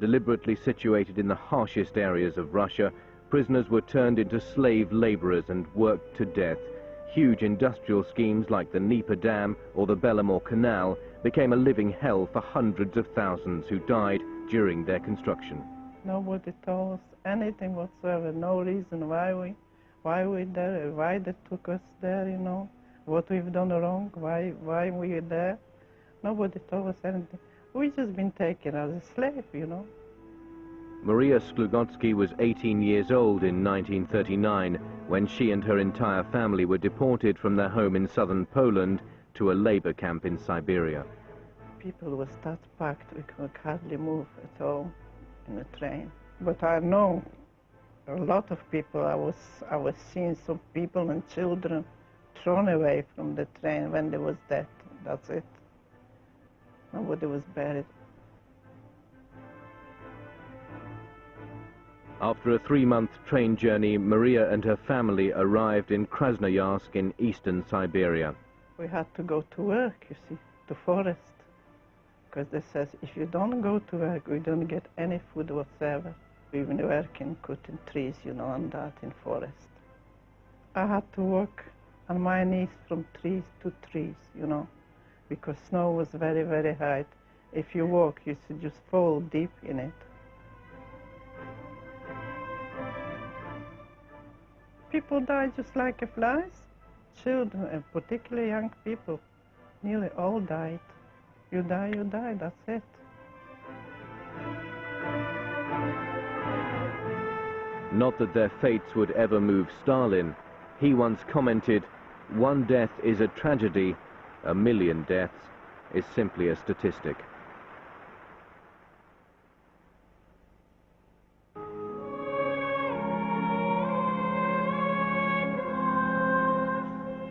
Deliberately situated in the harshest areas of Russia, prisoners were turned into slave laborers and worked to death. Huge industrial schemes like the Dnieper Dam or the Belomor Canal became a living hell for hundreds of thousands who died during their construction. Nobody told us anything whatsoever, no reason why we're there, why they took us there, you know, what we've done wrong, why we're there. Nobody told us anything. We've just been taken as a slave, you know. Maria Sklugotsky was 18 years old in 1939 when she and her entire family were deported from their home in southern Poland to a labor camp in Siberia. People were that packed, we could hardly move at all in the train. But I know a lot of people, I was seeing some people and children thrown away from the train when there was death. That's it. Nobody was buried. After a 3-month train journey, Maria and her family arrived in Krasnoyarsk in eastern Siberia. We had to go to work, you see, to forest. Because they says, if you don't go to work, we don't get any food whatsoever. We've been working, cutting trees, you know, and that in forest. I had to walk on my knees from trees to trees, you know, because snow was very, very high. If you walk, you should just fall deep in it. People die just like flies. Children, and particularly young people, nearly all died. You die, that's it. Not that their fates would ever move Stalin. He once commented, "One death is a tragedy, a million deaths is simply a statistic."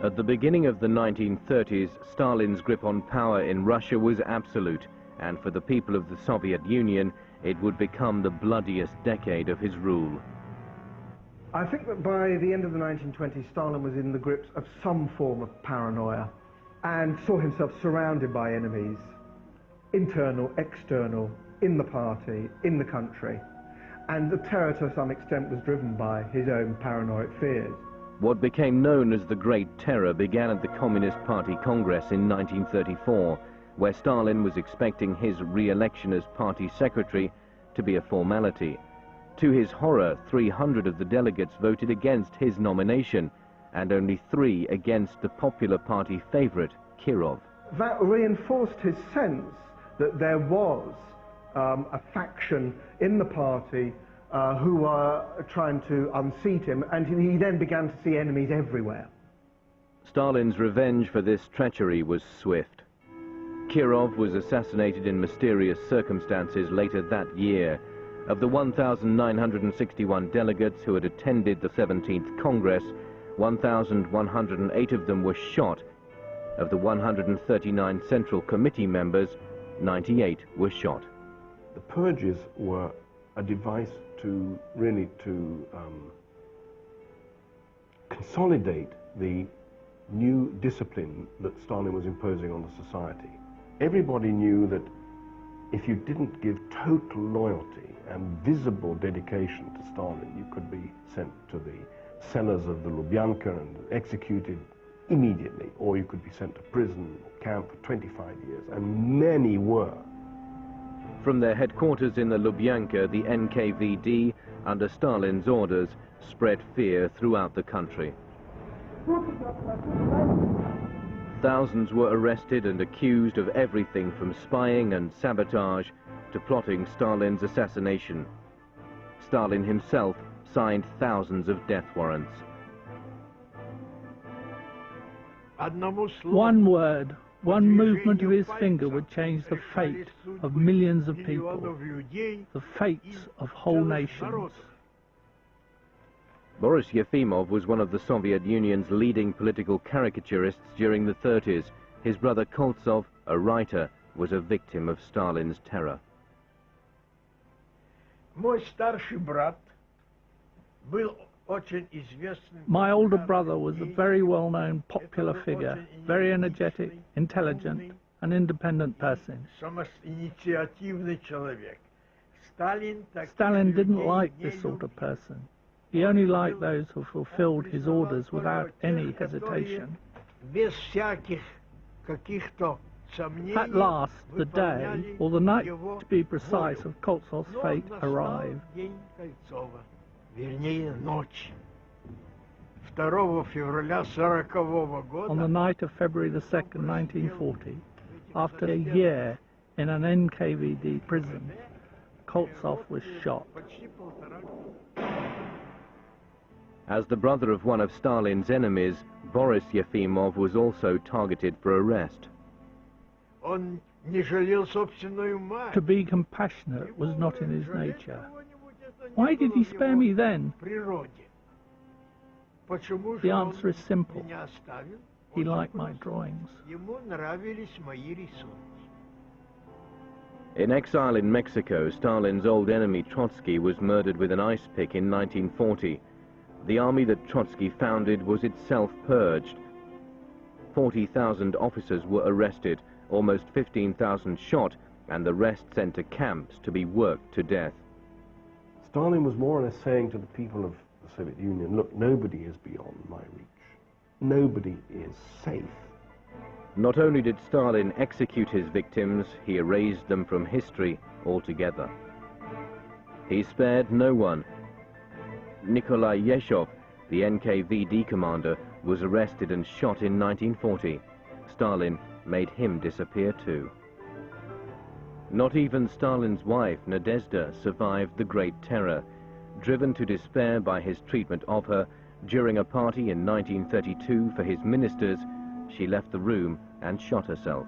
At the beginning of the 1930s, Stalin's grip on power in Russia was absolute, and for the people of the Soviet Union, it would become the bloodiest decade of his rule. I think that by the end of the 1920s, Stalin was in the grips of some form of paranoia and saw himself surrounded by enemies, internal, external, in the party, in the country, and the terror to some extent was driven by his own paranoid fears. What became known as the Great Terror began at the Communist Party Congress in 1934, where Stalin was expecting his re-election as party secretary to be a formality. To his horror, 300 of the delegates voted against his nomination, and only 3 against the popular party favorite, Kirov. That reinforced his sense that there was a faction in the party who were trying to unseat him, and he then began to see enemies everywhere. Stalin's revenge for this treachery was swift. Kirov was assassinated in mysterious circumstances later that year. Of the 1,961 delegates who had attended the 17th Congress, 1,108 of them were shot. Of the 139 Central Committee members, 98 were shot. The purges were a device to really consolidate the new discipline that Stalin was imposing on the society. Everybody knew that if you didn't give total loyalty and visible dedication to Stalin, you could be sent to the cellars of the Lubyanka and executed immediately, or you could be sent to prison or camp for 25 years, and many were. From their headquarters in the Lubyanka, the NKVD, under Stalin's orders, spread fear throughout the country. Thousands were arrested and accused of everything from spying and sabotage to plotting Stalin's assassination. Stalin himself signed thousands of death warrants. One word, one movement of his finger would change the fate of millions of people, the fates of whole nations. Boris Yefimov was one of the Soviet Union's leading political caricaturists during the 30s. His brother Koltsov, a writer, was a victim of Stalin's terror. My older brother was a very well-known popular figure, very energetic, intelligent, and independent person. Stalin didn't like this sort of person. He only liked those who fulfilled his orders without any hesitation. At last, the day, or the night to be precise, of Koltsov's fate arrived. On the night of February the 2nd, 1940, after a year in an NKVD prison, Koltsov was shot. As the brother of one of Stalin's enemies, Boris Yefimov was also targeted for arrest. To be compassionate was not in his nature. Why did he spare me then? The answer is simple. He liked my drawings. In exile in Mexico, Stalin's old enemy Trotsky was murdered with an ice pick in 1940. The army that Trotsky founded was itself purged. 40,000 officers were arrested, almost 15,000 shot, and the rest sent to camps to be worked to death. Stalin was more or less saying to the people of the Soviet Union, look, nobody is beyond my reach. Nobody is safe. Not only did Stalin execute his victims, he erased them from history altogether. He spared no one. Nikolai Yeshov, the NKVD commander, was arrested and shot in 1940. Stalin made him disappear too. Not even Stalin's wife, Nadezhda, survived the Great Terror. Driven to despair by his treatment of her, during a party in 1932 for his ministers, she left the room and shot herself.